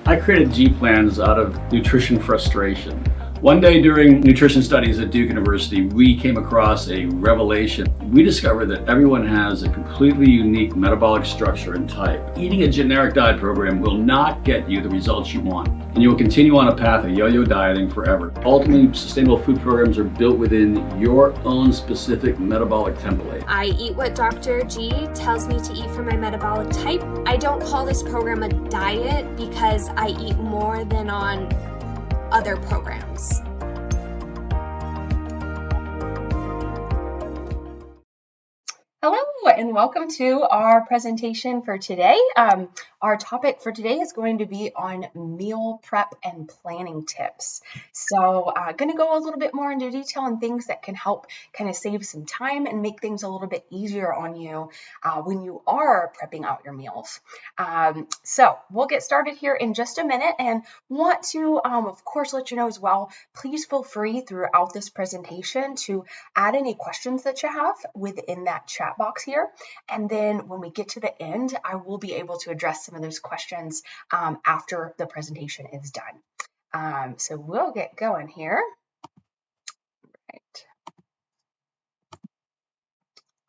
I created G plans out of nutrition frustration. One day during nutrition studies at Duke University, we came across a revelation. We discovered that everyone has a completely unique metabolic structure and type. Eating a generic diet program will not get you the results you want, and you will continue on a path of yo-yo dieting forever. Ultimately, sustainable food programs are built within your own specific metabolic template. I eat what Dr. G tells me to eat for my metabolic type. I don't call this program a diet because I eat more than on other programs. Hello and welcome to our presentation for today. Our topic for today is going to be on meal prep and planning tips. So going to go a little bit more into detail on things that can help kind of save some time and make things a little bit easier on you when you are prepping out your meals. So we'll get started here in just a minute, and want to of course let you know as well, please feel free throughout this presentation to add any questions that you have within that chat box here, and then when we get to the end, I will be able to address some of those questions after the presentation is done. So we'll get going here.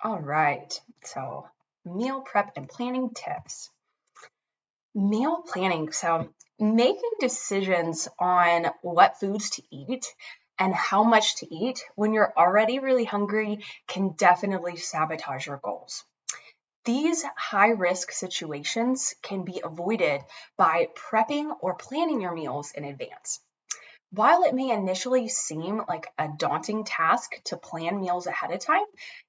All right, so meal prep and planning tips. Meal planning, so making decisions on what foods to eat and how much to eat when you're already really hungry can definitely sabotage your goals. These high-risk situations can be avoided by prepping or planning your meals in advance. While it may initially seem like a daunting task to plan meals ahead of time,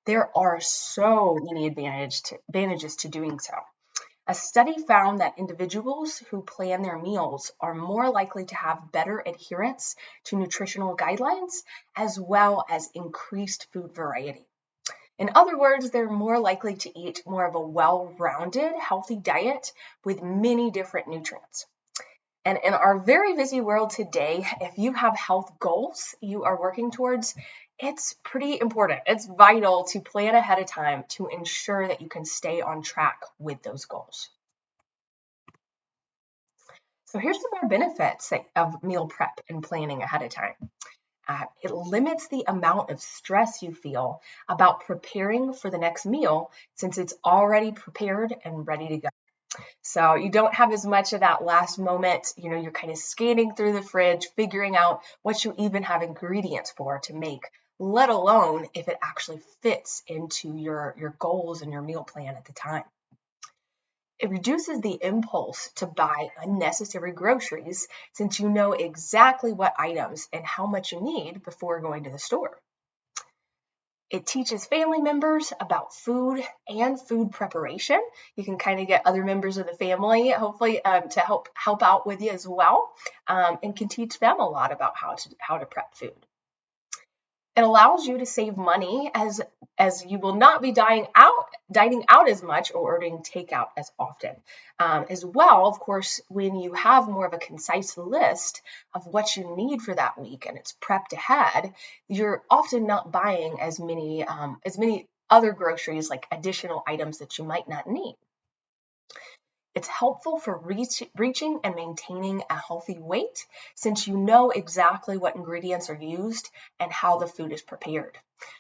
there are so many advantages to doing so. A study found that individuals who plan their meals are more likely to have better adherence to nutritional guidelines, as well as increased food variety. In other words, they're more likely to eat more of a well-rounded, healthy diet with many different nutrients. And in our very busy world today, if you have health goals you are working towards, it's pretty important. It's vital to plan ahead of time to ensure that you can stay on track with those goals. So here's some more benefits of meal prep and planning ahead of time. It limits the amount of stress you feel about preparing for the next meal, since it's already prepared and ready to go. So you don't have as much of that last moment, you're kind of scanning through the fridge, figuring out what you even have ingredients for to make, let alone if it actually fits into your goals and your meal plan at the time. It reduces the impulse to buy unnecessary groceries, since you know exactly what items and how much you need before going to the store. It teaches family members about food and food preparation. You can kind of get other members of the family, hopefully, to help out with you as well, and can teach them a lot about how to prep food. It allows you to save money as you will not be dining out as much or ordering takeout as often. As well, of course, when you have more of a concise list of what you need for that week and it's prepped ahead, you're often not buying as many other groceries, like additional items that you might not need. It's helpful for reaching and maintaining a healthy weight, since you know exactly what ingredients are used and how the food is prepared.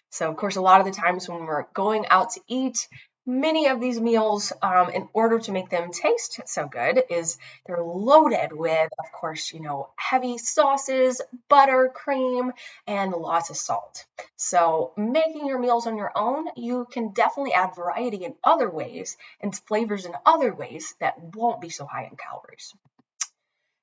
So, of course, a lot of the times when we're going out to eat, many of these meals, in order to make them taste so good, is they're loaded with, of course, heavy sauces, butter, cream, and lots of salt. So making your meals on your own, you can definitely add variety in other ways and flavors in other ways that won't be so high in calories.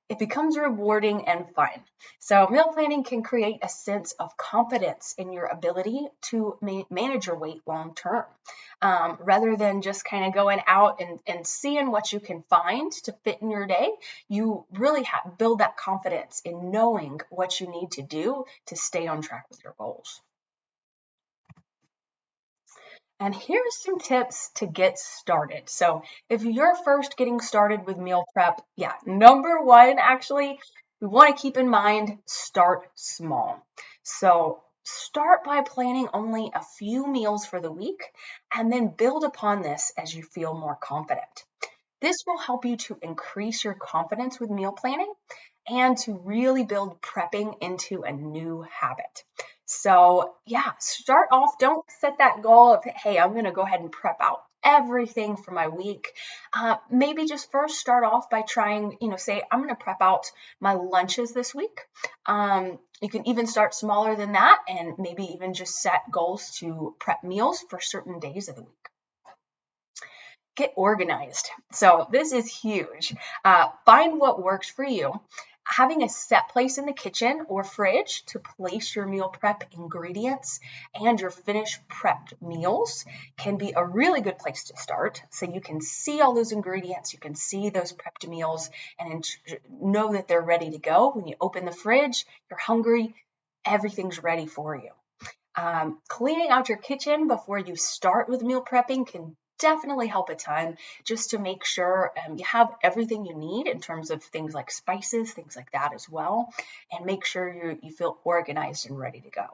It becomes rewarding and fun. So meal planning can create a sense of confidence in your ability to manage your weight long term. Rather than just kind of going out and seeing what you can find to fit in your day, you really build that confidence in knowing what you need to do to stay on track with your goals. And here's some tips to get started. So if you're first getting started with meal prep, number one, actually, we want to keep in mind, start small. So start by planning only a few meals for the week, and then build upon this as you feel more confident. This will help you to increase your confidence with meal planning and to really build prepping into a new habit. So yeah, start off, don't set that goal of, hey, I'm going to go ahead and prep out everything for my week. Maybe just first start off by trying, say, I'm going to prep out my lunches this week. You can even start smaller than that and maybe even just set goals to prep meals for certain days of the week. Get organized. So this is huge. Find what works for you. Having a set place in the kitchen or fridge to place your meal prep ingredients and your finished prepped meals can be a really good place to start. So you can see all those ingredients, you can see those prepped meals and know that they're ready to go. When you open the fridge, you're hungry, everything's ready for you. Cleaning out your kitchen before you start with meal prepping can definitely help a ton, just to make sure you have everything you need in terms of things like spices, things like that as well, and make sure you feel organized and ready to go.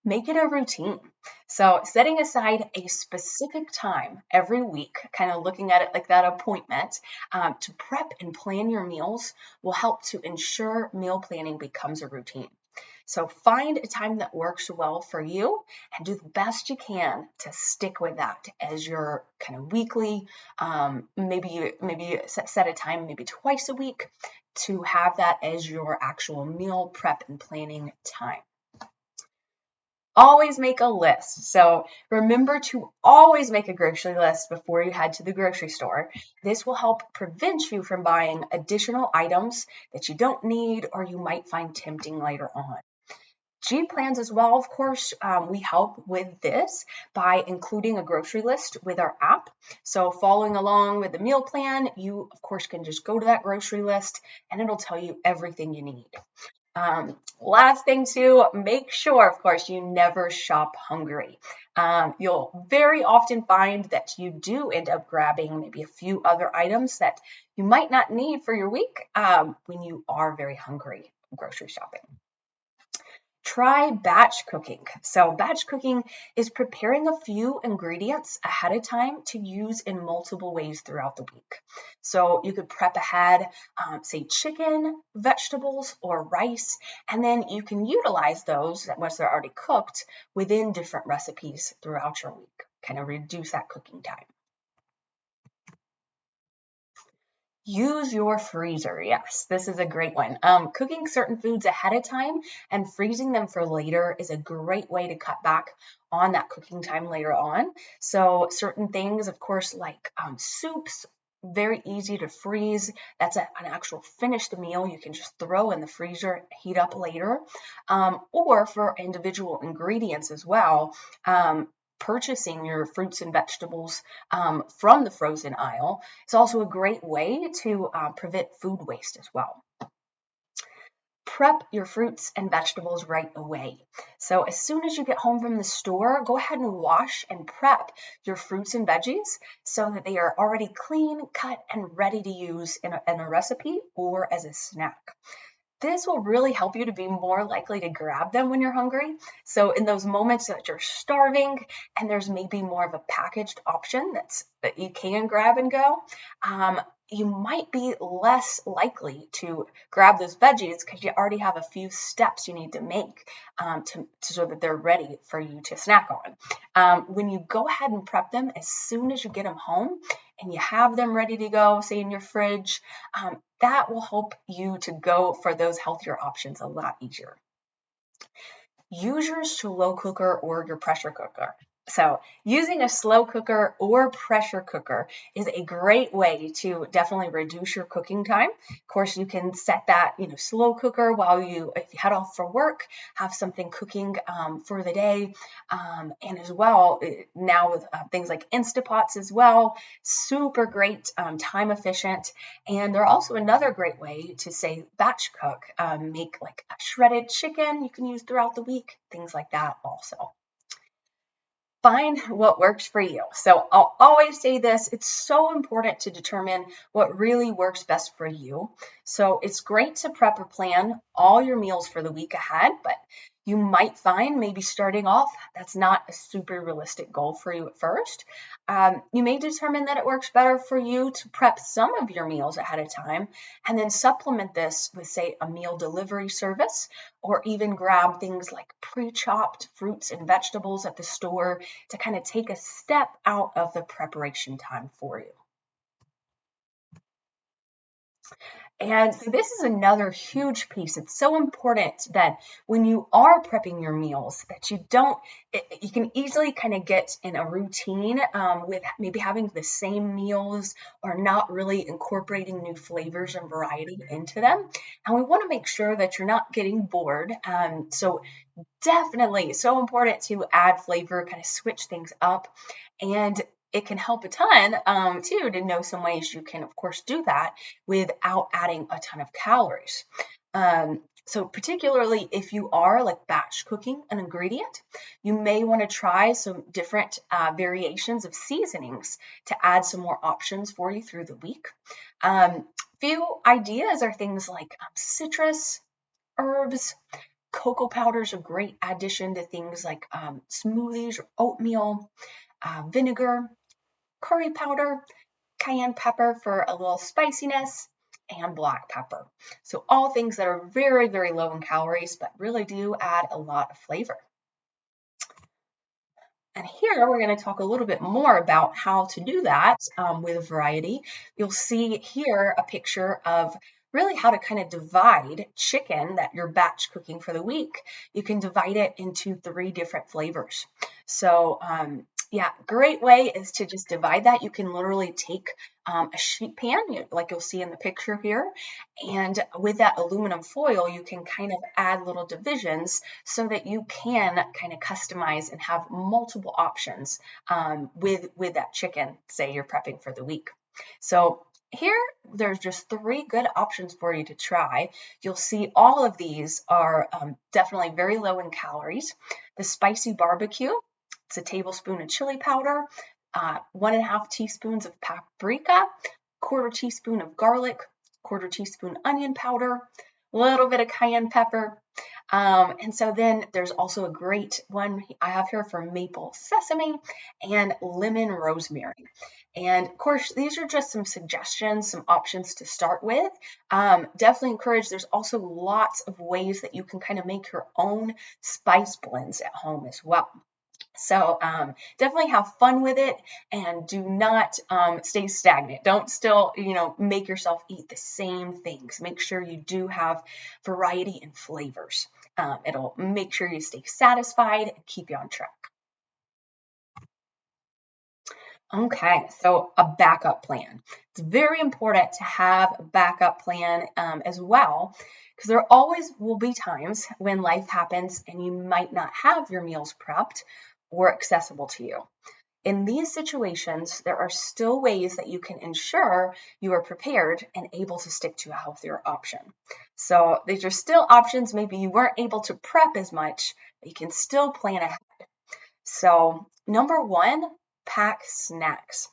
Make it a routine. So setting aside a specific time every week, kind of looking at it like that appointment, to prep and plan your meals will help to ensure meal planning becomes a routine. So find a time that works well for you and do the best you can to stick with that as your kind of weekly, maybe set a time maybe twice a week to have that as your actual meal prep and planning time. Always make a list. So remember to always make a grocery list before you head to the grocery store. This will help prevent you from buying additional items that you don't need or you might find tempting later on. G plans as well, of course, we help with this by including a grocery list with our app. So following along with the meal plan, you of course can just go to that grocery list and it'll tell you everything you need. Last thing too, make sure, of course, you never shop hungry. You'll very often find that you do end up grabbing maybe a few other items that you might not need for your week when you are very hungry grocery shopping. Try batch cooking. So batch cooking is preparing a few ingredients ahead of time to use in multiple ways throughout the week. So you could prep ahead, say chicken, vegetables, or rice, and then you can utilize those once they're already cooked within different recipes throughout your week. Kind of reduce that cooking time. Use your freezer. Yes, this is a great one. Cooking certain foods ahead of time and freezing them for later is a great way to cut back on that cooking time later on. So certain things, of course, like soups, very easy to freeze. That's an actual finished meal you can just throw in the freezer, heat up later. Or for individual ingredients as well, purchasing your fruits and vegetables from the frozen aisle is also a great way to prevent food waste as well. Prep your fruits and vegetables right away. So as soon as you get home from the store, go ahead and wash and prep your fruits and veggies so that they are already clean, cut, and ready to use in a recipe or as a snack. This will really help you to be more likely to grab them when you're hungry. So in those moments that you're starving and there's maybe more of a packaged option that you can grab and go, you might be less likely to grab those veggies because you already have a few steps you need to make so that they're ready for you to snack on. When you go ahead and prep them as soon as you get them home and you have them ready to go, say in your fridge, that will help you to go for those healthier options a lot easier. Use your slow cooker or your pressure cooker. So using a slow cooker or pressure cooker is a great way to definitely reduce your cooking time. Of course, you can set that, slow cooker while if you head off for work, have something cooking for the day. And as well, now with things like Instapots as well, super great, time efficient. And they're also another great way to say batch cook, make like a shredded chicken you can use throughout the week, things like that also. Find what works for you. So I'll always say this, it's so important to determine what really works best for you. So it's great to prep or plan all your meals for the week ahead, but You might find maybe starting off, that's not a super realistic goal for you at first. You may determine that it works better for you to prep some of your meals ahead of time and then supplement this with, say, a meal delivery service, or even grab things like pre-chopped fruits and vegetables at the store to kind of take a step out of the preparation time for you. And so this is another huge piece. It's so important that when you are prepping your meals, that you can easily kind of get in a routine with maybe having the same meals or not really incorporating new flavors and variety into them. And we want to make sure that you're not getting bored. So definitely so important to add flavor, kind of switch things up. And it can help a ton too to know some ways you can, of course, do that without adding a ton of calories. So particularly if you are like batch cooking an ingredient, you may want to try some different variations of seasonings to add some more options for you through the week. Few ideas are things like citrus, herbs. Cocoa powder is a great addition to things like smoothies or oatmeal, vinegar, curry powder, cayenne pepper for a little spiciness, and black pepper. So all things that are very, very low in calories, but really do add a lot of flavor. And here we're going to talk a little bit more about how to do that with variety. You'll see here a picture of really how to kind of divide chicken that you're batch cooking for the week. You can divide it into 3 different flavors. So yeah, great way is to just divide that. You can literally take a sheet pan, like you'll see in the picture here, and with that aluminum foil, you can kind of add little divisions so that you can kind of customize and have multiple options with that chicken, say you're prepping for the week. So here, there's just 3 good options for you to try. You'll see all of these are definitely very low in calories. The spicy barbecue, it's a tablespoon of chili powder, 1.5 teaspoons of paprika, 1/4 teaspoon of garlic, 1/4 teaspoon onion powder, a little bit of cayenne pepper. And so then there's also a great one I have here for maple sesame and lemon rosemary. And of course, these are just some suggestions, some options to start with. Definitely encourage, there's also lots of ways that you can kind of make your own spice blends at home as well. So definitely have fun with it and do not stay stagnant. Don't still, make yourself eat the same things. Make sure you do have variety and flavors. It'll make sure you stay satisfied and keep you on track. Okay, so a backup plan. It's very important to have a backup plan as well, because there always will be times when life happens and you might not have your meals prepped or accessible to you. In these situations, there are still ways that you can ensure you are prepared and able to stick to a healthier option. So these are still options. Maybe you weren't able to prep as much, but you can still plan ahead. So number 1, pack snacks.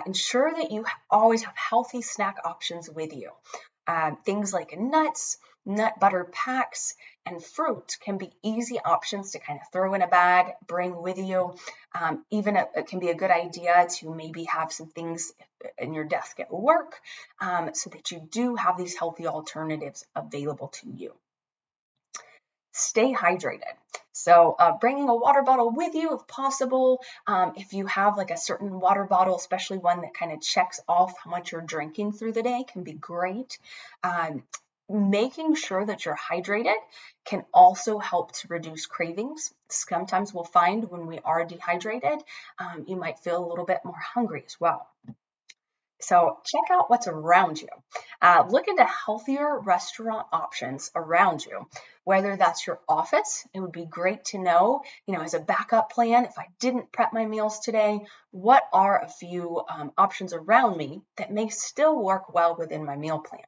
Ensure that you always have healthy snack options with you. Things like nuts, nut butter packs, and fruit can be easy options to kind of throw in a bag, bring with you. Even it can be a good idea to maybe have some things in your desk at work so that you do have these healthy alternatives available to you. Stay hydrated. So bringing a water bottle with you if possible. If you have like a certain water bottle, especially one that kind of checks off how much you're drinking through the day, can be great. Making sure that you're hydrated can also help to reduce cravings. Sometimes we'll find when we are dehydrated, you might feel a little bit more hungry as well. So check out what's around you. Look into healthier restaurant options around you, whether that's your office. It would be great to know, as a backup plan, if I didn't prep my meals today, what are a few options around me that may still work well within my meal plan.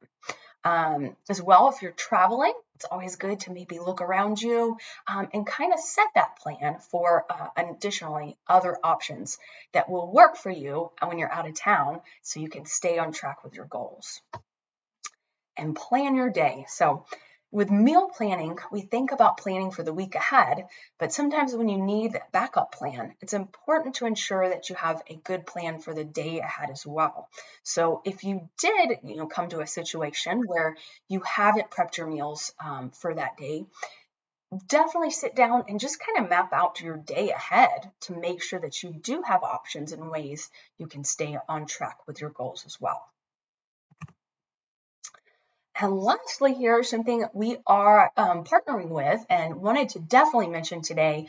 As well, if you're traveling, it's always good to maybe look around you and kind of set that plan for additionally other options that will work for you when you're out of town so you can stay on track with your goals. And plan your day. So With meal planning, we think about planning for the week ahead, but sometimes when you need that backup plan, it's important to ensure that you have a good plan for the day ahead as well. So if you did, come to a situation where you haven't prepped your meals for that day, definitely sit down and just kind of map out your day ahead to make sure that you do have options and ways you can stay on track with your goals as well. And lastly, here's something we are partnering with and wanted to definitely mention today,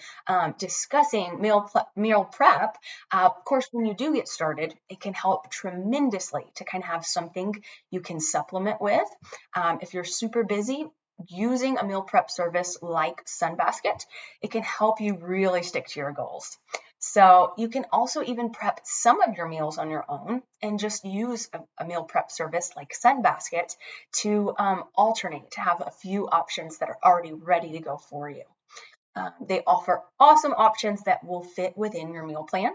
discussing meal prep. Of course, when you do get started, it can help tremendously to kind of have something you can supplement with. If you're super busy, using a meal prep service like Sunbasket, it can help you really stick to your goals. So you can also even prep some of your meals on your own and just use a meal prep service like Sunbasket to alternate, to have a few options that are already ready to go for you. They offer awesome options that will fit within your meal plan.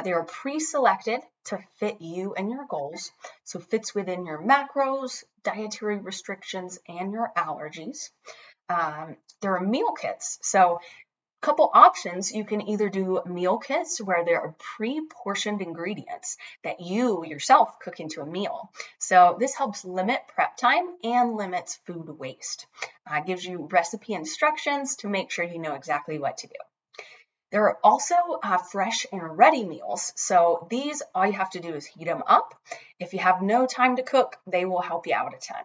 They are pre-selected to fit you and your goals, so fits within your macros, dietary restrictions, and your allergies. There are meal kits, so couple options. You can either do meal kits where there are pre-portioned ingredients that you yourself cook into a meal. So this helps limit prep time and limits food waste. Gives you recipe instructions to make sure you know exactly what to do. There are also fresh and ready meals. So these, all you have to do is heat them up. If you have no time to cook, they will help you out a ton.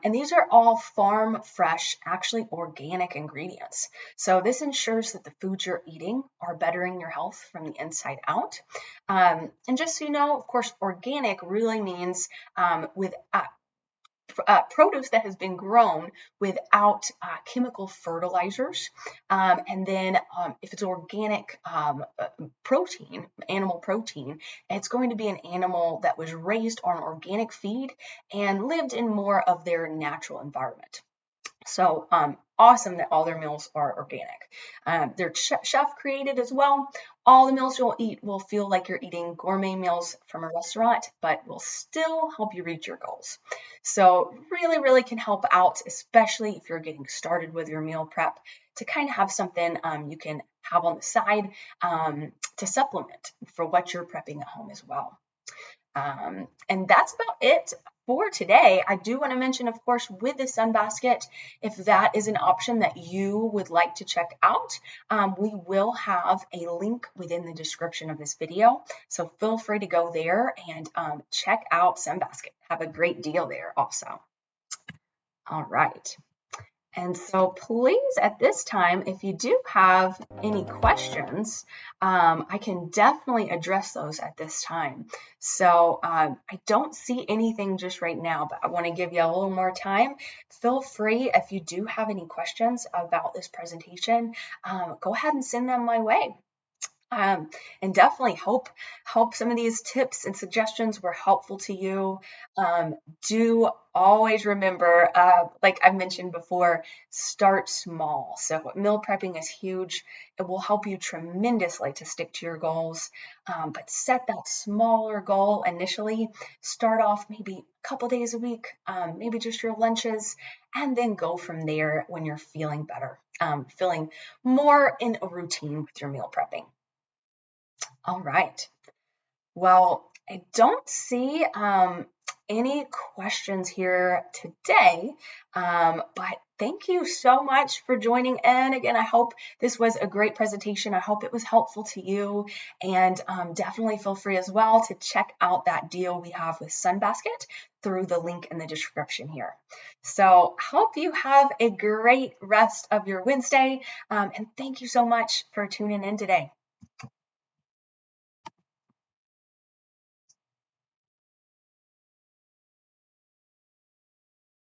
And these are all farm fresh, actually organic ingredients. So this ensures that the foods you're eating are bettering your health from the inside out. And just so you know, of course, organic really means with produce that has been grown without chemical fertilizers. And then if it's organic protein, animal protein, it's going to be an animal that was raised on organic feed and lived in more of their natural environment. So awesome that all their meals are organic. They're chef created as well. All the meals you'll eat will feel like you're eating gourmet meals from a restaurant, but will still help you reach your goals. So really, really can help out, especially if you're getting started with your meal prep, to kind of have something you can have on the side to supplement for what you're prepping at home as well. And that's about it for today. I do want to mention, of course, with the Sunbasket, if that is an option that you would like to check out, we will have a link within the description of this video. So feel free to go there and check out Sunbasket. Have a great deal there also. All right. And so please, at this time, if you do have any questions, I can definitely address those at this time. So I don't see anything just right now, but I want to give you a little more time. Feel free, if you do have any questions about this presentation, go ahead and send them my way. And definitely hope some of these tips and suggestions were helpful to you. Do always remember, like I mentioned before, start small. So meal prepping is huge. It will help you tremendously to stick to your goals, but set that smaller goal initially. Start off maybe a couple days a week, maybe just your lunches, and then go from there when you're feeling better, feeling more in a routine with your meal prepping. All right. Well, I don't see any questions here today, but thank you so much for joining in. Again, I hope this was a great presentation. I hope it was helpful to you, and definitely feel free as well to check out that deal we have with Sunbasket through the link in the description here. So hope you have a great rest of your Wednesday, and thank you so much for tuning in today.